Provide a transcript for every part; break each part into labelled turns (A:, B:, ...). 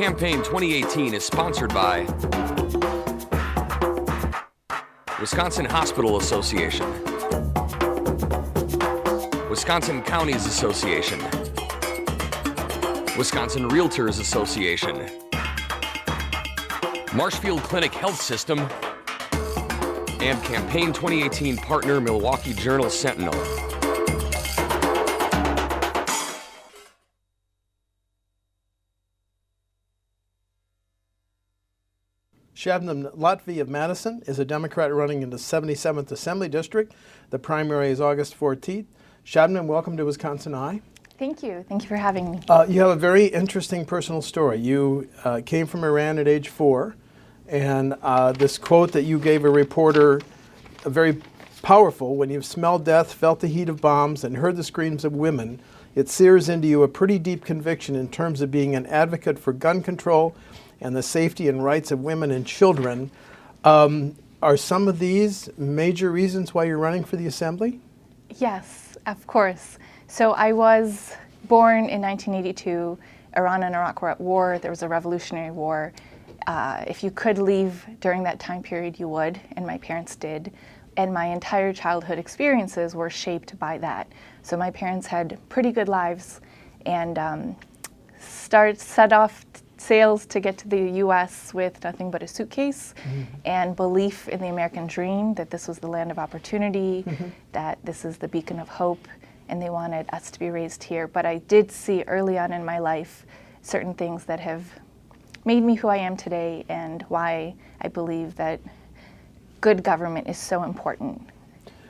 A: Campaign 2018 is sponsored by Wisconsin Hospital Association, Wisconsin Counties Association, Wisconsin Realtors Association, Marshfield Clinic Health System, and Campaign 2018 partner Milwaukee Journal Sentinel.
B: Shabnam Lotfi of Madison is a Democrat running in the 77th Assembly District. The primary is August 14th. Shabnam, welcome to WisconsinEye.
C: Thank you. Thank you for having me.
B: You have a very interesting personal story. You came from Iran at age 4, and this quote that you gave a reporter, very powerful: "When you've smelled death, felt the heat of bombs, and heard the screams of women, it sears into you a pretty deep conviction in terms of being an advocate for gun control and the safety and rights of women and children." Are some of these major reasons why you're running for the Assembly?
C: Yes, of course. So I was born in 1982. Iran and Iraq were at war. There was a revolutionary war. If you could leave during that time period, you would, and my parents did. And my entire childhood experiences were shaped by that. So my parents had pretty good lives and set off sails to get to the U.S. with nothing but a suitcase and belief in the American dream, that this was the land of opportunity, that this is the beacon of hope, and they wanted us to be raised here. But I did see early on in my life certain things that have made me who I am today, and why I believe that good government is so important.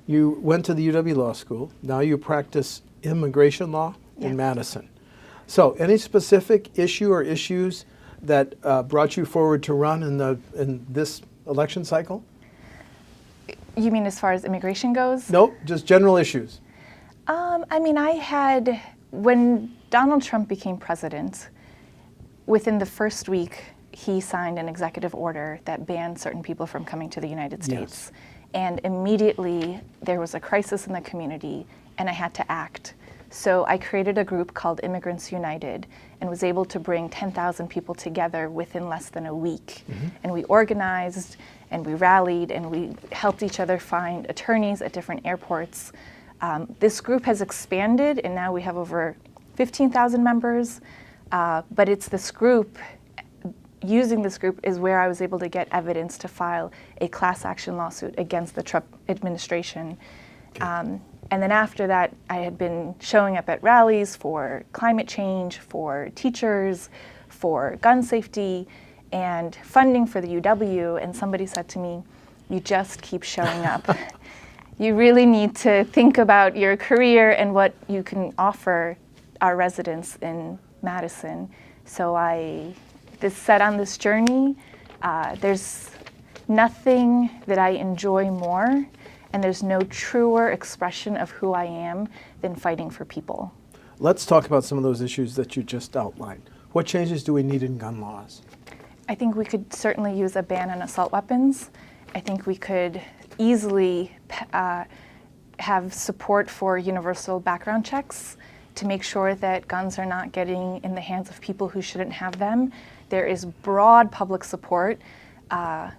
B: You went to the UW Law School. Now you practice immigration law in Madison. So any specific issue or issues that brought you forward to run in this election cycle?
C: You mean as far as immigration goes?
B: Nope, just general issues.
C: I mean, when Donald Trump became president, within the first week, he signed an executive order that banned certain people from coming to the United States. Yes. And immediately there was a crisis in the community, and I had to act. So I created a group called Immigrants United and was able to bring 10,000 people together within less than a week. And we organized and we rallied and we helped each other find attorneys at different airports. This group has expanded, and now we have over 15,000 members. But it's this group, using this group is where I was able to get evidence to file a class action lawsuit against the Trump administration. Okay. And then after that, I had been showing up at rallies for climate change, for teachers, for gun safety, and funding for the UW. And somebody said to me, "You just keep showing up. You really need to think about your career and what you can offer our residents in Madison." So I set on this journey. There's nothing that I enjoy more, and there's no truer expression of who I am than fighting for people.
B: Let's talk about some of those issues that you just outlined. What changes do we need in gun laws?
C: I think we could certainly use a ban on assault weapons. I think we could easily have support for universal background checks to make sure that guns are not getting in the hands of people who shouldn't have them. There is broad public support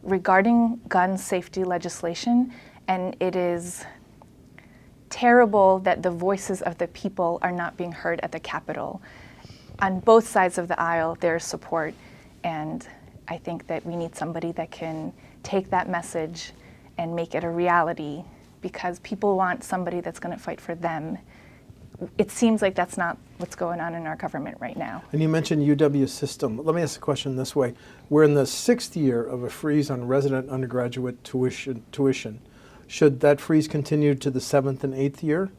C: regarding gun safety legislation, and it is terrible that the voices of the people are not being heard at the Capitol. On both sides of the aisle, there's support, and I think that we need somebody that can take that message and make it a reality, because people want somebody that's going to fight for them. It seems like that's not what's going on in our government right now.
B: And you mentioned UW system. Let me ask the question this way. We're in the 6th year of a freeze on resident undergraduate tuition. Should that freeze continue to the 7th and 8th year?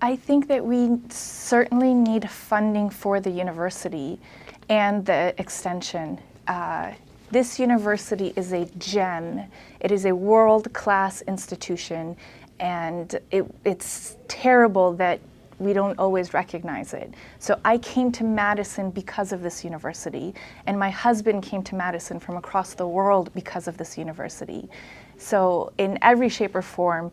C: I think that we certainly need funding for the university and the extension. This university is a gem. It is a world-class institution, and it's terrible that we don't always recognize it. So I came to Madison because of this university, and my husband came to Madison from across the world because of this university. So in every shape or form,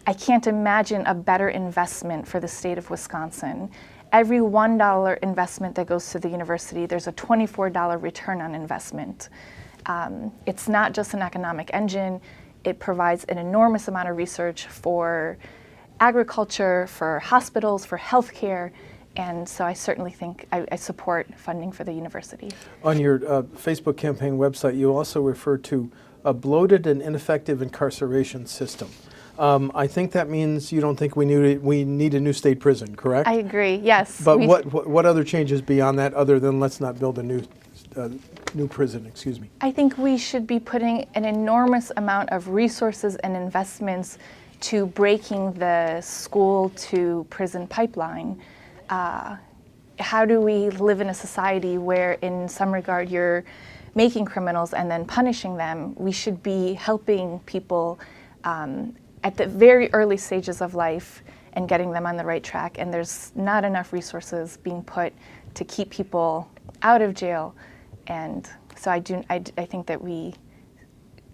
C: I can't imagine a better investment for the state of Wisconsin. every $1 investment that goes to the university, there's a $24 return on investment. It's not just an economic engine. It provides an enormous amount of research for agriculture, for hospitals, for healthcare, and so I certainly think I support funding for the university.
B: On your Facebook campaign website, you also refer to a bloated and ineffective incarceration system. I think that means you don't think we need a new state prison, correct?
C: I agree, yes.
B: But what other changes beyond that, other than let's not build a new prison, excuse me?
C: I think we should be putting an enormous amount of resources and investments to breaking the school to prison pipeline. How do we live in a society where in some regard you're making criminals and then punishing them? We should be helping people at the very early stages of life and getting them on the right track, and there's not enough resources being put to keep people out of jail. And so I think that we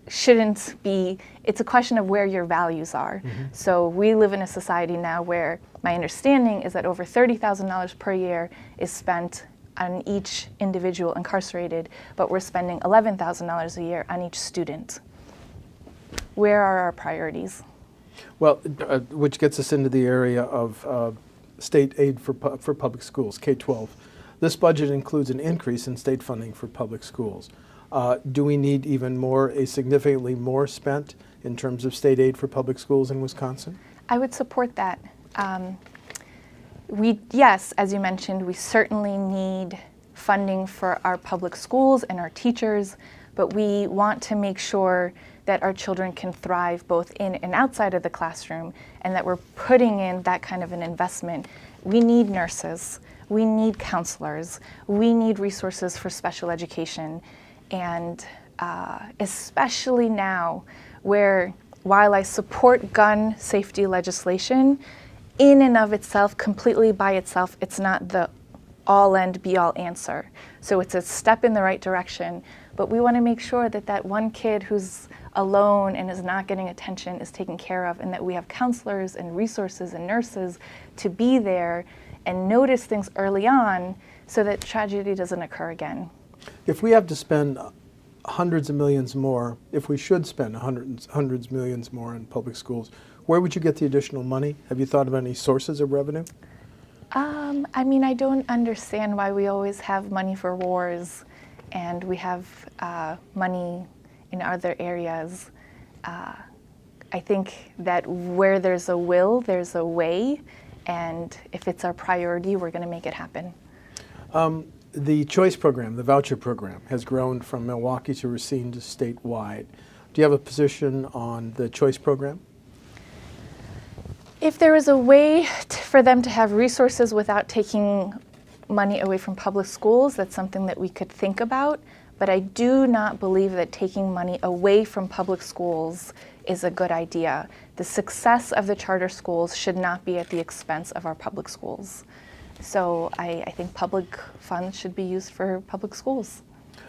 C: shouldn't be, it's a question of where your values are. Mm-hmm. So we live in a society now where my understanding is that over $30,000 per year is spent on each individual incarcerated, but we're spending $11,000 a year on each student. Where are our priorities?
B: Well, which gets us into the area of state aid for public schools, K-12. This budget includes an increase in state funding for public schools. Do we need even more, significantly more spent in terms of state aid for public schools in Wisconsin?
C: I would support that. Yes, as you mentioned, we certainly need funding for our public schools and our teachers, but we want to make sure that our children can thrive both in and outside of the classroom, and that we're putting in that kind of an investment. We need nurses, we need counselors, we need resources for special education, and especially now where, while I support gun safety legislation, in and of itself, completely by itself, it's not the all-end be-all answer. So it's a step in the right direction, but we want to make sure that that one kid who's alone and is not getting attention is taken care of, and that we have counselors and resources and nurses to be there and notice things early on so that tragedy doesn't occur again.
B: If we have to spend hundreds of millions more, if we should spend hundreds of millions more in public schools, where would you get the additional money? Have you thought of any sources of revenue?
C: I mean, I don't understand why we always have money for wars and we have money in other areas. I think that where there's a will, there's a way, and if it's our priority, we're going to make it happen.
B: The choice program, the voucher program, has grown from Milwaukee to Racine to statewide. Do you have a position on the choice program?
C: If there is a way for them to have resources without taking money away from public schools, that's something that we could think about. But I do not believe that taking money away from public schools is a good idea. The success of the charter schools should not be at the expense of our public schools. So I think public funds should be used for public schools.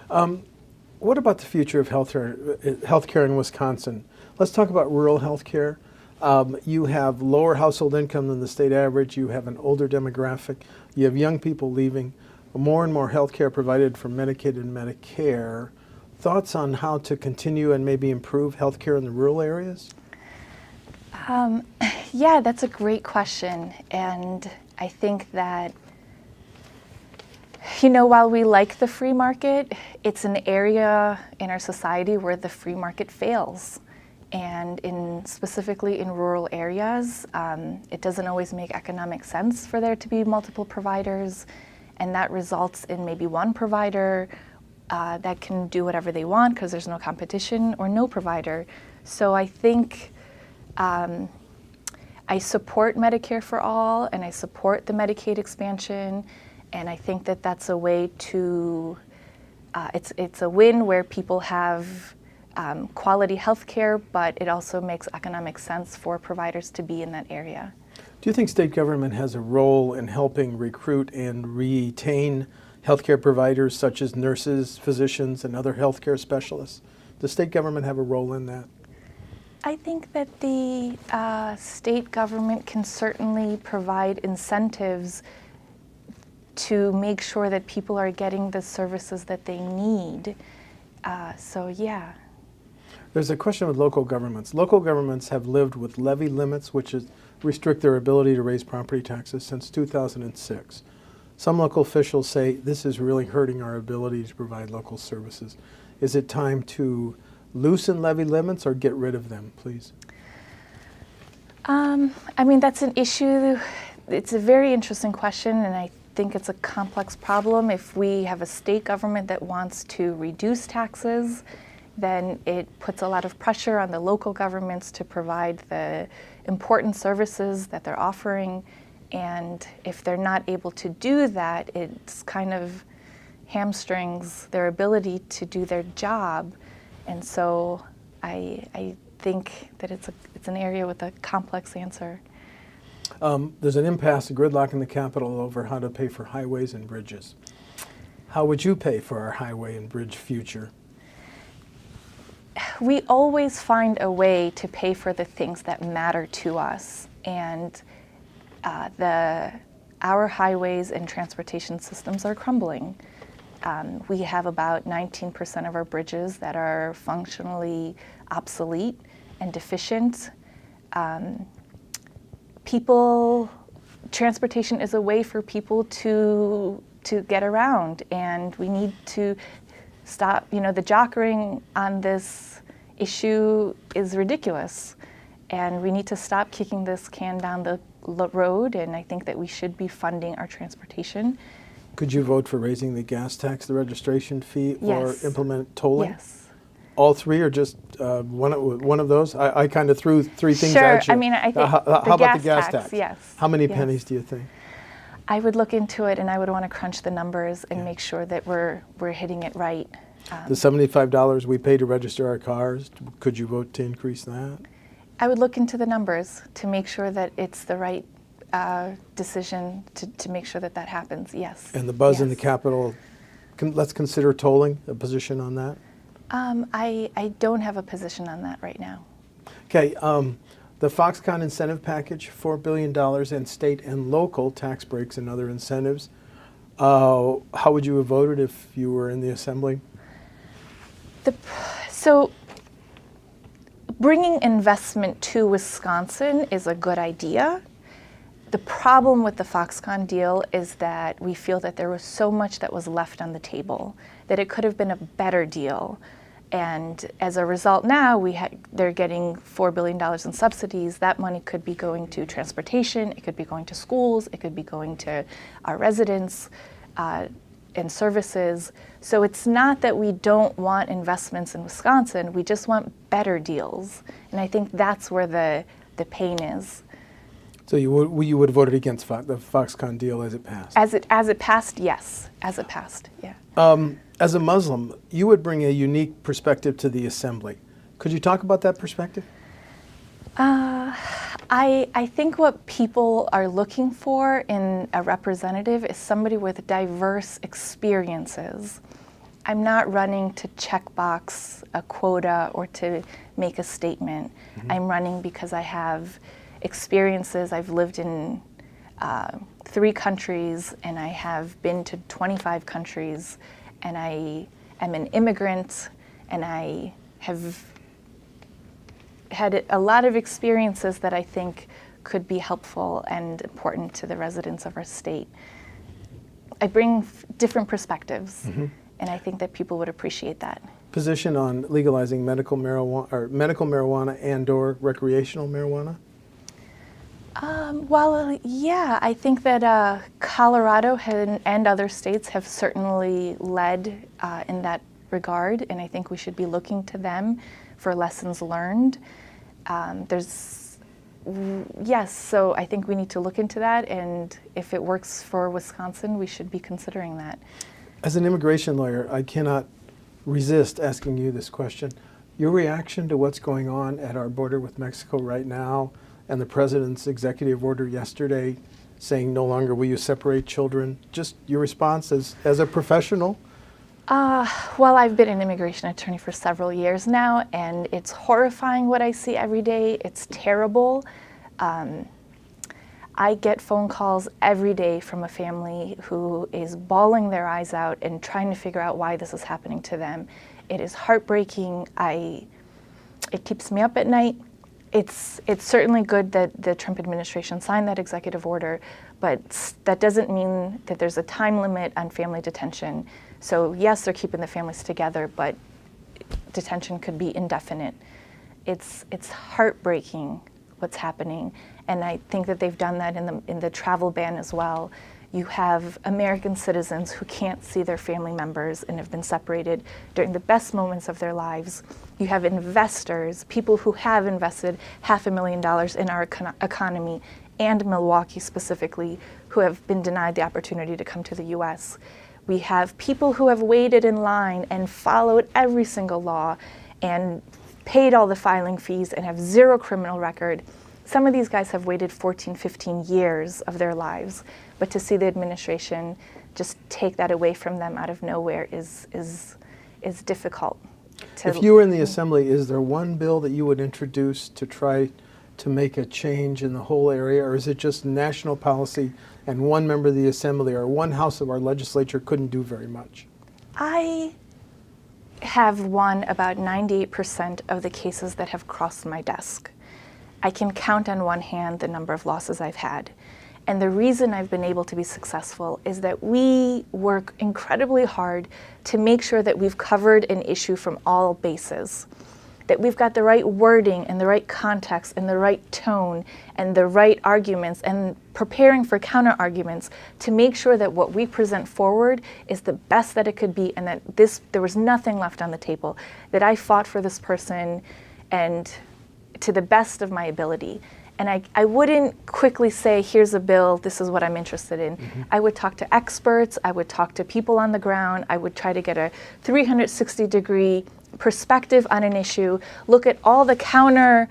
B: What about the future of healthcare in Wisconsin? Let's talk about rural healthcare. You have lower household income than the state average. You have an older demographic. You have young people leaving. More and more health care provided from Medicaid and Medicare. Thoughts on how to continue and maybe improve health care in the rural areas?
C: Yeah, that's a great question. And I think that, you know, while we like the free market, it's an area in our society where the free market fails. And specifically in rural areas, it doesn't always make economic sense for there to be multiple providers, and that results in maybe one provider that can do whatever they want because there's no competition, or no provider. So I think I support Medicare for all, and I support the Medicaid expansion, and I think that that's a way to, it's a win where people have quality health care, but it also makes economic sense for providers to be in that area.
B: Do you think state government has a role in helping recruit and retain healthcare providers such as nurses, physicians, and other healthcare specialists? Does state government have a role in that?
C: I think that the state government can certainly provide incentives to make sure that people are getting the services that they need. So yeah.
B: There's a question with local governments. Local governments have lived with levy limits, which restrict their ability to raise property taxes since 2006. Some local officials say this is really hurting our ability to provide local services. Is it time to loosen levy limits or get rid of them, please?
C: I mean, that's an issue. It's a very interesting question, and I think it's a complex problem. If we have a state government that wants to reduce taxes, then it puts a lot of pressure on the local governments to provide the important services that they're offering. And if they're not able to do that, it's kind of hamstrings their ability to do their job. And so I think that it's an area with a complex answer.
B: There's an impasse, a gridlock in the Capitol over how to pay for highways and bridges. How would you pay for our highway and bridge future?
C: We always find a way to pay for the things that matter to us. And our highways and transportation systems are crumbling. We have about 19% of our bridges that are functionally obsolete and deficient. Transportation is a way for people to get around, and we need to stop. The jokering on this issue is ridiculous, and we need to stop kicking this can down the road, and I think that we should be funding our transportation.
B: Could you vote for raising the gas tax, the registration fee,
C: Yes.
B: or implement tolling?
C: Yes.
B: All three, or just one of those? I kind of threw three things
C: Sure.
B: at you.
C: I mean, I think
B: how
C: the
B: about
C: gas
B: the gas
C: tax, yes.
B: How many
C: Yes.
B: pennies do you think?
C: I would look into it, and I would want to crunch the numbers and make sure that we're hitting it right.
B: The $75 we pay to register our cars, could you vote to increase that?
C: I would look into the numbers to make sure that it's the right decision to make sure that that happens, yes.
B: And the buzz in the
C: Yes.
B: Capitol, let's consider tolling, a position on that?
C: I don't have a position on that right now.
B: Okay, the Foxconn incentive package, $4 billion, and state and local tax breaks and other incentives. How would you have voted if you were in the Assembly?
C: So bringing investment to Wisconsin is a good idea. The problem with the Foxconn deal is that we feel that there was so much that was left on the table, that it could have been a better deal. And as a result now, they're getting $4 billion in subsidies. That money could be going to transportation, it could be going to schools, it could be going to our residents and services. So it's not that we don't want investments in Wisconsin, we just want better deals. And I think that's where the pain is.
B: So you would have voted against the Foxconn deal as it passed?
C: As it passed, yes. As it passed, yeah.
B: As a Muslim, you would bring a unique perspective to the Assembly. Could you talk about that perspective?
C: I think what people are looking for in a representative is somebody with diverse experiences. I'm not running to checkbox a quota or to make a statement. Mm-hmm. I'm running because I have experiences. I've lived in 3 countries, and I have been to 25 countries, and I am an immigrant, and I have had a lot of experiences that I think could be helpful and important to the residents of our state. I bring different perspectives, mm-hmm. and I think that people would appreciate that.
B: Position on legalizing medical marijuana and/or recreational marijuana?
C: Well, yeah, I think that Colorado and other states have certainly led in that regard, and I think we should be looking to them for lessons learned. Yes, so I think we need to look into that, and if it works for Wisconsin, we should be considering that.
B: As an immigration lawyer, I cannot resist asking you this question. Your reaction to what's going on at our border with Mexico right now, and the president's executive order yesterday saying no longer will you separate children, just your response as a professional?
C: Well, I've been an immigration attorney for several years now, and it's horrifying what I see every day. It's terrible. I get phone calls every day from a family who is bawling their eyes out and trying to figure out why this is happening to them. It is heartbreaking. It keeps me up at night. It's certainly good that the Trump administration signed that executive order, but that doesn't mean that there's a time limit on family detention. So yes, they're keeping the families together, but detention could be indefinite. It's heartbreaking what's happening, and I think that they've done that in the travel ban as well. You have American citizens who can't see their family members and have been separated during the best moments of their lives. You have investors, people who have invested $500,000 in our economy, and Milwaukee specifically, who have been denied the opportunity to come to the U.S. We have people who have waited in line and followed every single law and paid all the filing fees and have zero criminal record. Some of these guys have waited 14, 15 years of their lives, but to see the administration just take that away from them out of nowhere is difficult.
B: If you were in the Assembly, is there one bill that you would introduce to try to make a change in the whole area, or is it just national policy and one member of the Assembly or one house of our legislature couldn't do very much?
C: I have won about 98% of the cases that have crossed my desk. I can count on one hand the number of losses I've had. And the reason I've been able to be successful is that we work incredibly hard to make sure that we've covered an issue from all bases, that we've got the right wording and the right context and the right tone and the right arguments and preparing for counter arguments to make sure that what we present forward is the best that it could be, and that there was nothing left on the table, that I fought for this person and to the best of my ability. And I wouldn't quickly say, here's a bill, this is what I'm interested in. Mm-hmm. I would talk to experts, I would talk to people on the ground, I would try to get a 360-degree perspective on an issue, look at all the counter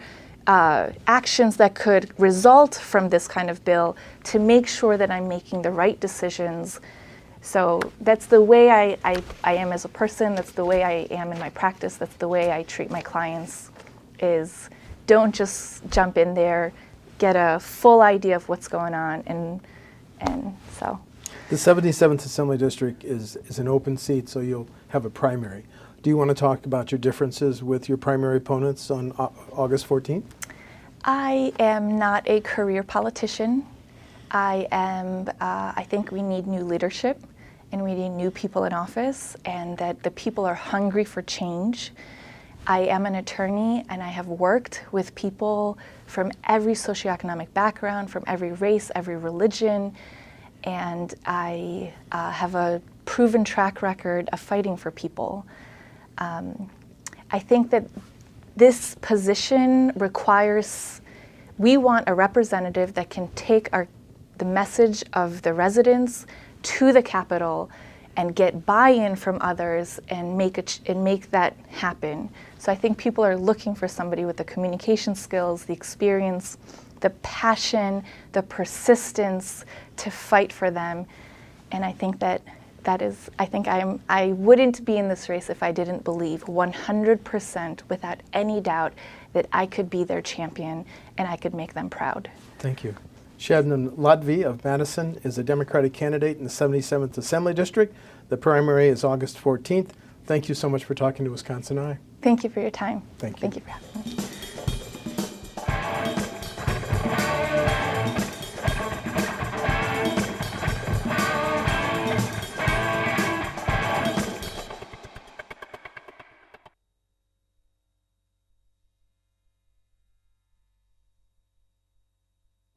C: actions that could result from this kind of bill to make sure that I'm making the right decisions. So that's the way I am as a person, that's the way I am in my practice, that's the way I treat my clients, is don't just jump in there, get a full idea of what's going on, and so.
B: The 77th Assembly District is an open seat, so you'll have a primary. Do you want to talk about your differences with your primary opponents on August 14th?
C: I am not a career politician. I think we need new leadership, and we need new people in office, and that the people are hungry for change. I am an attorney, and I have worked with people from every socioeconomic background, from every race, every religion, and I have a proven track record of fighting for people. I think that this position requires, we want a representative that can take the message of the residents to the Capitol and get buy-in from others and make that happen. So I think people are looking for somebody with the communication skills, the experience, the passion, the persistence to fight for them. And I think I wouldn't be in this race if I didn't believe 100% without any doubt that I could be their champion and I could make them proud.
B: Thank you. Shabnam Lotfi of Madison is a Democratic candidate in the 77th Assembly District. The primary is August 14th. Thank you so much for talking to WisconsinEye.
C: Thank you for your time.
B: Thank you.
C: Thank you for having me.